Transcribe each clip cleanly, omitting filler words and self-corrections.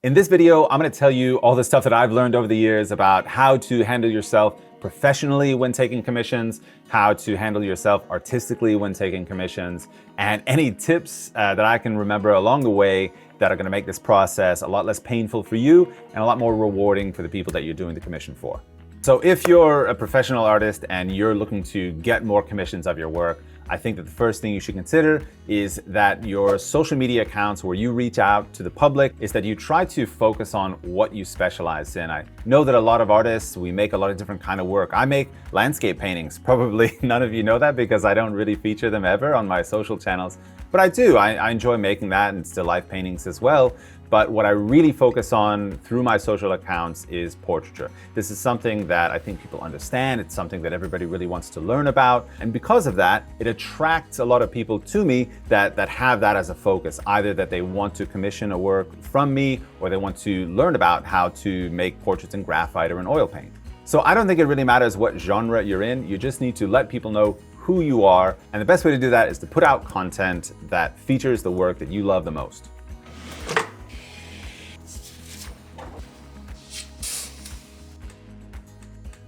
In this video, I'm going to tell you all the stuff that I've learned over the years about how to handle yourself professionally when taking commissions, how to handle yourself artistically when taking commissions, and any tips that I can remember along the way that are going to make this process a lot less painful for you and a lot more rewarding for the people that you're doing the commission for. So if you're a professional artist and you're looking to get more commissions of your work, I think that the first thing you should consider is that your social media accounts where you reach out to the public is that you try to focus on what you specialize in. I know that a lot of artists, we make a lot of different kind of work. I make landscape paintings. Probably none of you know that because I don't really feature them ever on my social channels, but I do. I enjoy making that and still life paintings as well. But what I really focus on through my social accounts is portraiture. This is something that I think people understand. It's something that everybody really wants to learn about. And because of that, it attracts a lot of people to me that have that as a focus, either that they want to commission a work from me or they want to learn about how to make portraits in graphite or in oil paint. So I don't think it really matters what genre you're in. You just need to let people know who you are. And the best way to do that is to put out content that features the work that you love the most.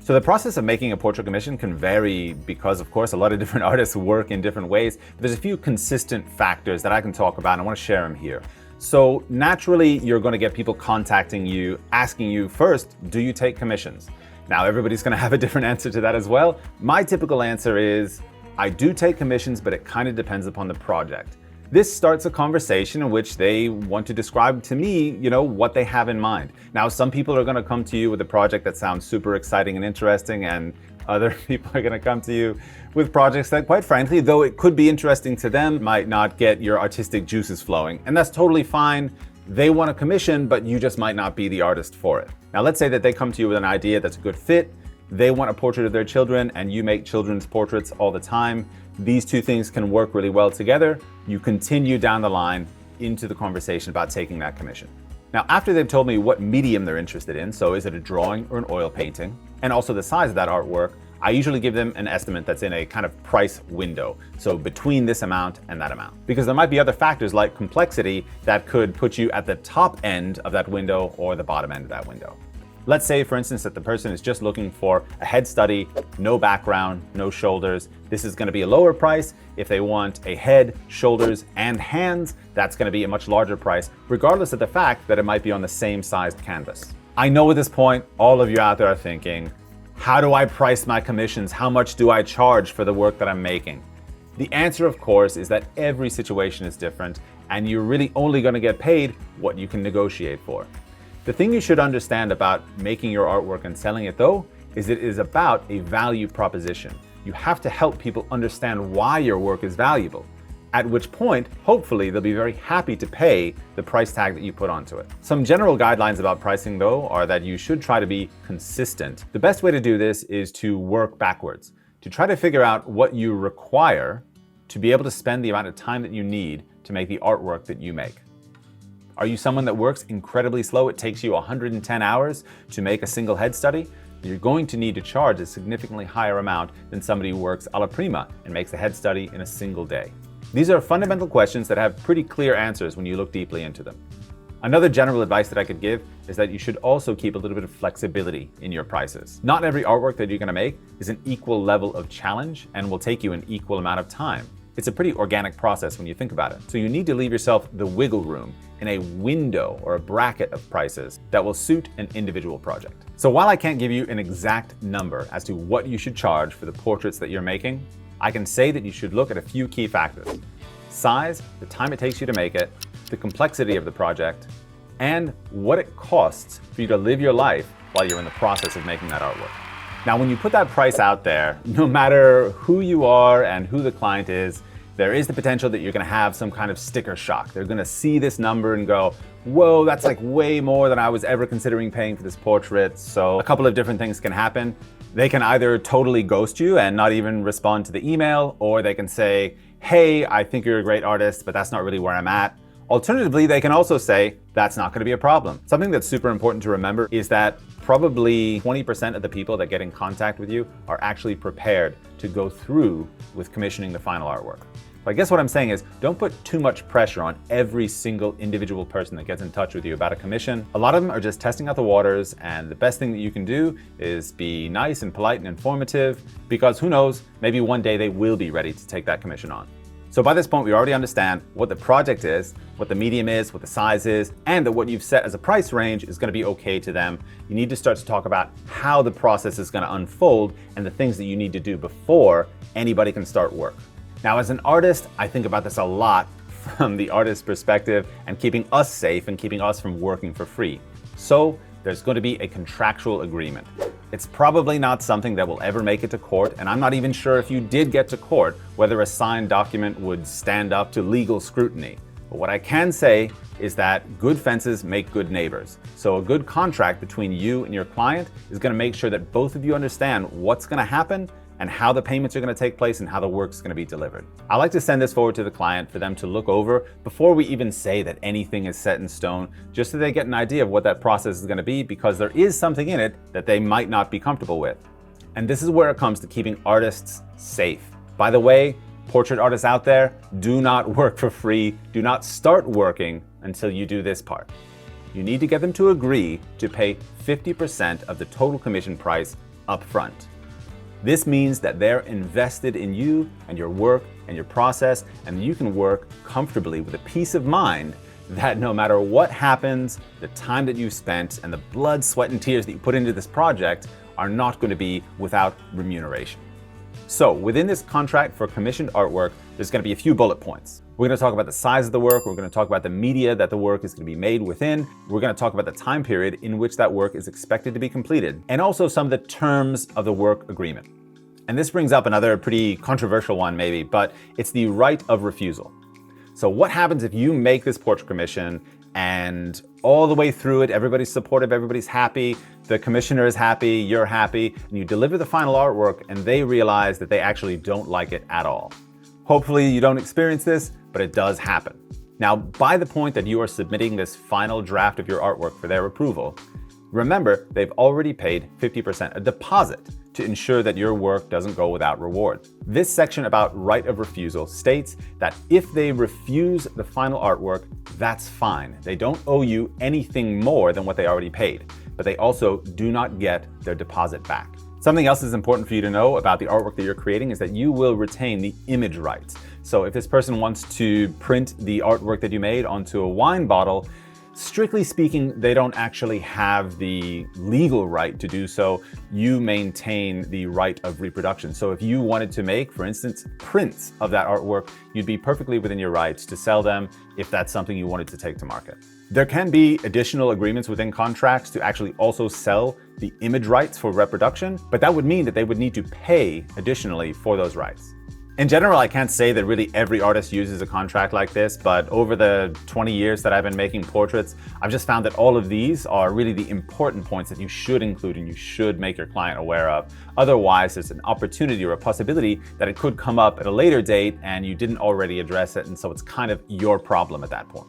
So the process of making a portrait commission can vary because, of course, a lot of different artists work in different ways. But there's a few consistent factors that I can talk about, and I want to share them here. So naturally, you're going to get people contacting you, asking you first, do you take commissions? Now, everybody's going to have a different answer to that as well. My typical answer is, I do take commissions, but it kind of depends upon the project. This starts a conversation in which they want to describe to me, what they have in mind. Now, some people are going to come to you with a project that sounds super exciting and interesting, and other people are going to come to you with projects that, quite frankly, though it could be interesting to them, might not get your artistic juices flowing. And that's totally fine. They want a commission, but you just might not be the artist for it. Now, let's say that they come to you with an idea that's a good fit. They want a portrait of their children, and you make children's portraits all the time. These two things can work really well together. You continue down the line into the conversation about taking that commission. Now, after they've told me what medium they're interested in, so is it a drawing or an oil painting, and also the size of that artwork, I usually give them an estimate that's in a kind of price window. So between this amount and that amount. Because there might be other factors like complexity that could put you at the top end of that window or the bottom end of that window. Let's say, for instance, that the person is just looking for a head study, no background, no shoulders. This is going to be a lower price. If they want a head, shoulders, and hands, that's going to be a much larger price, regardless of the fact that it might be on the same sized canvas. I know at this point, all of you out there are thinking, how do I price my commissions? How much do I charge for the work that I'm making? The answer, of course, is that every situation is different, and you're really only going to get paid what you can negotiate for. The thing you should understand about making your artwork and selling it, though, is it is about a value proposition. You have to help people understand why your work is valuable, at which point, hopefully, they'll be very happy to pay the price tag that you put onto it. Some general guidelines about pricing, though, are that you should try to be consistent. The best way to do this is to work backwards, to try to figure out what you require to be able to spend the amount of time that you need to make the artwork that you make. Are you someone that works incredibly slow? It takes you 110 hours to make a single head study? You're going to need to charge a significantly higher amount than somebody who works alla prima and makes a head study in a single day. These are fundamental questions that have pretty clear answers when you look deeply into them. Another general advice that I could give is that you should also keep a little bit of flexibility in your prices. Not every artwork that you're going to make is an equal level of challenge and will take you an equal amount of time. It's a pretty organic process when you think about it. So you need to leave yourself the wiggle room in a window or a bracket of prices that will suit an individual project. So while I can't give you an exact number as to what you should charge for the portraits that you're making, I can say that you should look at a few key factors: size, the time it takes you to make it, the complexity of the project, and what it costs for you to live your life while you're in the process of making that artwork. Now, when you put that price out there, no matter who you are and who the client is, there is the potential that you're going to have some kind of sticker shock. They're going to see this number and go, whoa, that's like way more than I was ever considering paying for this portrait. So a couple of different things can happen. They can either totally ghost you and not even respond to the email, or they can say, hey, I think you're a great artist, but that's not really where I'm at. Alternatively, they can also say, that's not going to be a problem. Something that's super important to remember is that probably 20% of the people that get in contact with you are actually prepared to go through with commissioning the final artwork. But I guess what I'm saying is, don't put too much pressure on every single individual person that gets in touch with you about a commission. A lot of them are just testing out the waters, and the best thing that you can do is be nice and polite and informative, because who knows, maybe one day they will be ready to take that commission on. So by this point, we already understand what the project is, what the medium is, what the size is, and that what you've set as a price range is going to be okay to them. You need to start to talk about how the process is going to unfold and the things that you need to do before anybody can start work. Now, as an artist, I think about this a lot from the artist's perspective and keeping us safe and keeping us from working for free. So there's going to be a contractual agreement. It's probably not something that will ever make it to court, and I'm not even sure if you did get to court whether a signed document would stand up to legal scrutiny. But what I can say is that good fences make good neighbors. So a good contract between you and your client is going to make sure that both of you understand what's going to happen and how the payments are going to take place and how the work's going to be delivered. I like to send this forward to the client for them to look over before we even say that anything is set in stone, just so they get an idea of what that process is going to be, because there is something in it that they might not be comfortable with. And this is where it comes to keeping artists safe. By the way, portrait artists out there, do not work for free. Do not start working until you do this part. You need to get them to agree to pay 50% of the total commission price up front. This means that they're invested in you and your work and your process, and you can work comfortably with a peace of mind that no matter what happens, the time that you've spent and the blood, sweat, and tears that you put into this project are not going to be without remuneration. So within this contract for commissioned artwork, there's going to be a few bullet points. We're going to talk about the size of the work. We're going to talk about the media that the work is going to be made within. We're going to talk about the time period in which that work is expected to be completed, and also some of the terms of the work agreement. And this brings up another pretty controversial one maybe, but it's the right of refusal. So what happens if you make this portrait commission and all the way through it, everybody's supportive, everybody's happy, the commissioner is happy, you're happy, and you deliver the final artwork and they realize that they actually don't like it at all? Hopefully you don't experience this, but it does happen. Now, by the point that you are submitting this final draft of your artwork for their approval, remember, they've already paid 50% a deposit to ensure that your work doesn't go without reward. This section about right of refusal states that if they refuse the final artwork, that's fine. They don't owe you anything more than what they already paid, but they also do not get their deposit back. Something else is important for you to know about the artwork that you're creating is that you will retain the image rights. So if this person wants to print the artwork that you made onto a wine bottle, strictly speaking, they don't actually have the legal right to do so. You maintain the right of reproduction. So if you wanted to make, for instance, prints of that artwork, you'd be perfectly within your rights to sell them if that's something you wanted to take to market. There can be additional agreements within contracts to actually also sell the image rights for reproduction, but that would mean that they would need to pay additionally for those rights. In general, I can't say that really every artist uses a contract like this, but over the 20 years that I've been making portraits, I've just found that all of these are really the important points that you should include and you should make your client aware of. Otherwise, there's an opportunity or a possibility that it could come up at a later date and you didn't already address it, and so it's kind of your problem at that point.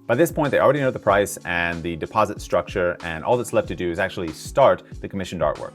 By this point, they already know the price and the deposit structure, and all that's left to do is actually start the commissioned artwork.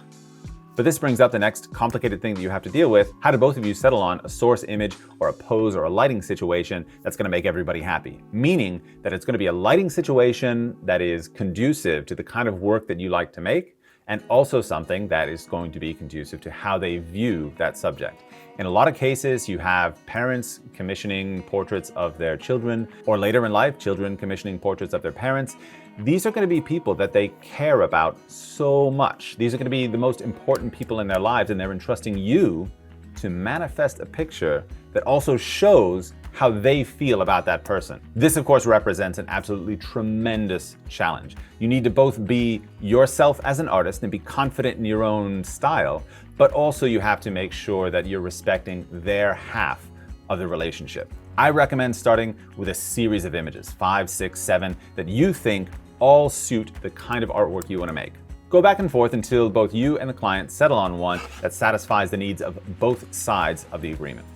But this brings up the next complicated thing that you have to deal with. How do both of you settle on a source image or a pose or a lighting situation that's going to make everybody happy? Meaning that it's going to be a lighting situation that is conducive to the kind of work that you like to make, and also something that is going to be conducive to how they view that subject. In a lot of cases, you have parents commissioning portraits of their children, or later in life, children commissioning portraits of their parents. These are going to be people that they care about so much. These are going to be the most important people in their lives, and they're entrusting you to manifest a picture that also shows how they feel about that person. This, of course, represents an absolutely tremendous challenge. You need to both be yourself as an artist and be confident in your own style, but also you have to make sure that you're respecting their half of the relationship. I recommend starting with a series of images, 5, 6, 7, that you think all suit the kind of artwork you want to make. Go back and forth until both you and the client settle on one that satisfies the needs of both sides of the agreement.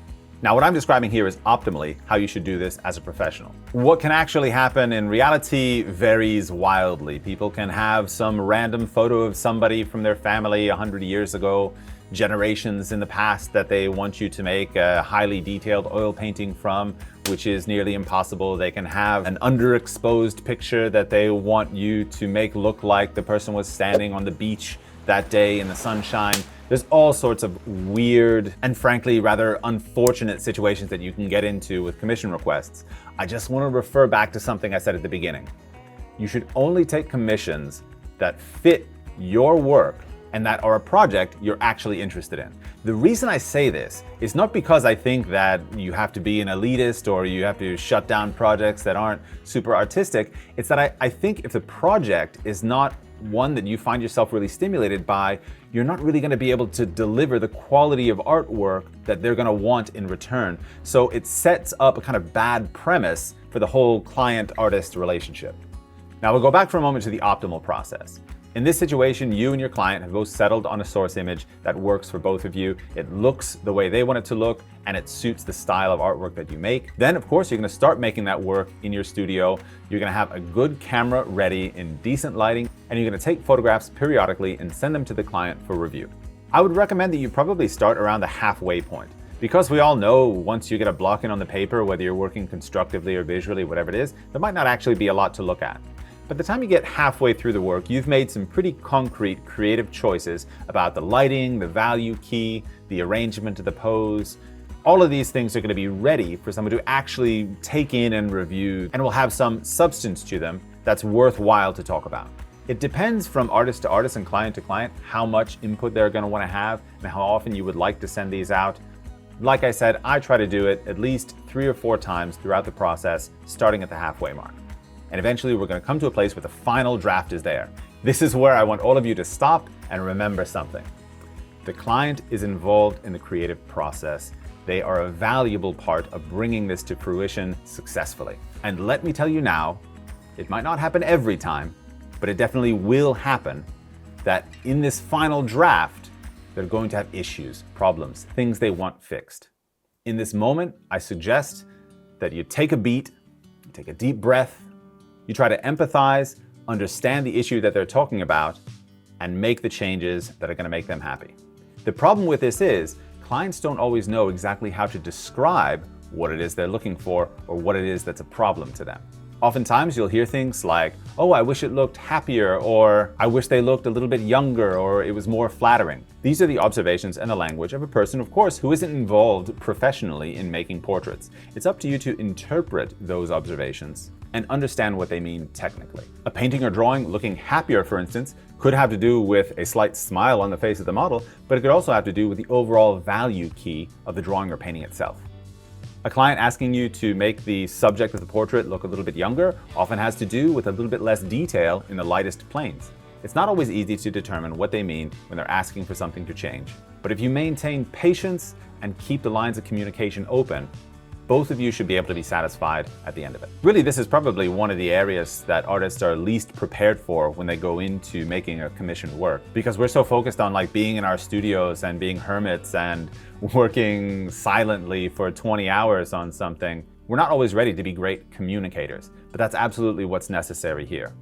Now, what I'm describing here is optimally how you should do this as a professional. What can actually happen in reality varies wildly. People can have some random photo of somebody from their family 100 years ago generations in the past that they want you to make a highly detailed oil painting from, which is nearly impossible. They can have an underexposed picture that they want you to make look like the person was standing on the beach that day in the sunshine. There's all sorts of weird and frankly rather unfortunate situations that you can get into with commission requests. I just want to refer back to something I said at the beginning. You should only take commissions that fit your work and that are a project you're actually interested in. The reason I say this is not because I think that you have to be an elitist or you have to shut down projects that aren't super artistic. It's that I think if the project is not one that you find yourself really stimulated by, you're not really going to be able to deliver the quality of artwork that they're going to want in return. So it sets up a kind of bad premise for the whole client-artist relationship. Now we'll go back for a moment to the optimal process. In this situation, you and your client have both settled on a source image that works for both of you. It looks the way they want it to look, and it suits the style of artwork that you make. Then, of course, you're going to start making that work in your studio. You're going to have a good camera ready in decent lighting, and you're going to take photographs periodically and send them to the client for review. I would recommend that you probably start around the halfway point. Because we all know once you get a block in on the paper, whether you're working constructively or visually, whatever it is, there might not actually be a lot to look at. By the time you get halfway through the work, you've made some pretty concrete, creative choices about the lighting, the value key, the arrangement of the pose. All of these things are going to be ready for someone to actually take in and review, and will have some substance to them that's worthwhile to talk about. It depends from artist to artist and client to client how much input they're going to want to have and how often you would like to send these out. Like I said, I try to do it at least 3 or 4 times throughout the process, starting at the halfway mark. And eventually we're going to come to a place where the final draft is there. This is where I want all of you to stop and remember something. The client is involved in the creative process. They are a valuable part of bringing this to fruition successfully. And let me tell you now, it might not happen every time, but it definitely will happen, that in this final draft, they're going to have issues, problems, things they want fixed. In this moment, I suggest that you take a beat, take a deep breath, you try to empathize, understand the issue that they're talking about, and make the changes that are going to make them happy. The problem with this is clients don't always know exactly how to describe what it is they're looking for or what it is that's a problem to them. Oftentimes you'll hear things like, oh, I wish it looked happier, or I wish they looked a little bit younger, or it was more flattering. These are the observations and the language of a person, of course, who isn't involved professionally in making portraits. It's up to you to interpret those observations and understand what they mean technically. A painting or drawing looking happier, for instance, could have to do with a slight smile on the face of the model, but it could also have to do with the overall value key of the drawing or painting itself. A client asking you to make the subject of the portrait look a little bit younger often has to do with a little bit less detail in the lightest planes. It's not always easy to determine what they mean when they're asking for something to change. But if you maintain patience and keep the lines of communication open, both of you should be able to be satisfied at the end of it. Really, this is probably one of the areas that artists are least prepared for when they go into making a commissioned work, because we're so focused on being in our studios and being hermits and working silently for 20 hours on something. We're not always ready to be great communicators, but that's absolutely what's necessary here.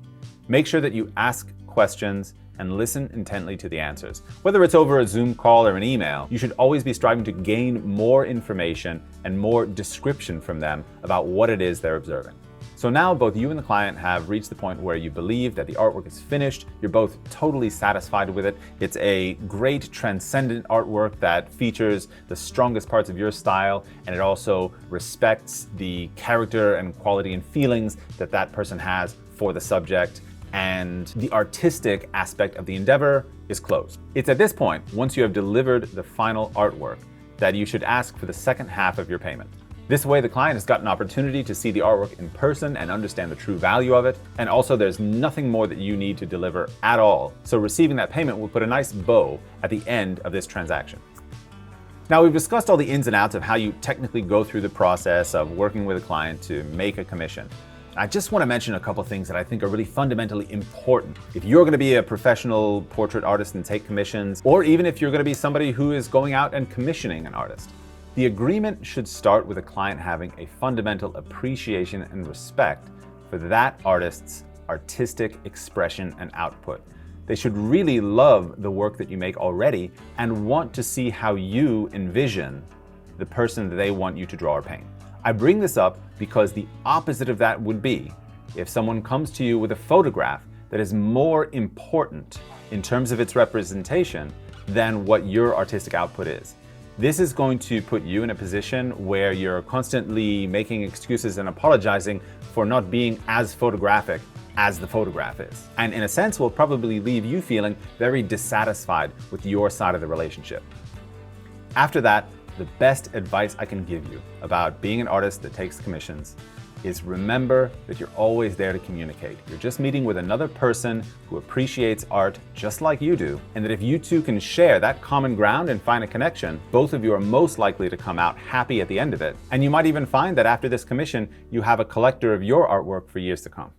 Make sure that you ask questions and listen intently to the answers. Whether it's over a Zoom call or an email, you should always be striving to gain more information and more description from them about what it is they're observing. So now both you and the client have reached the point where you believe that the artwork is finished, you're both totally satisfied with it. It's a great transcendent artwork that features the strongest parts of your style, and it also respects the character and quality and feelings that that person has for the subject, and the artistic aspect of the endeavor is closed. It's at this point, once you have delivered the final artwork, that you should ask for the second half of your payment. This way the client has got an opportunity to see the artwork in person and understand the true value of it, and also there's nothing more that you need to deliver at all. So receiving that payment will put a nice bow at the end of this transaction. Now, we've discussed all the ins and outs of how you technically go through the process of working with a client to make a commission. I just want to mention a couple things that I think are really fundamentally important. If you're going to be a professional portrait artist and take commissions, or even if you're going to be somebody who is going out and commissioning an artist, the agreement should start with a client having a fundamental appreciation and respect for that artist's artistic expression and output. They should really love the work that you make already and want to see how you envision the person that they want you to draw or paint. I bring this up because the opposite of that would be if someone comes to you with a photograph that is more important in terms of its representation than what your artistic output is. This is going to put you in a position where you're constantly making excuses and apologizing for not being as photographic as the photograph is. And in a sense, will probably leave you feeling very dissatisfied with your side of the relationship. After that, the best advice I can give you about being an artist that takes commissions is remember that you're always there to communicate. You're just meeting with another person who appreciates art just like you do, and that if you two can share that common ground and find a connection, both of you are most likely to come out happy at the end of it. And you might even find that after this commission, you have a collector of your artwork for years to come.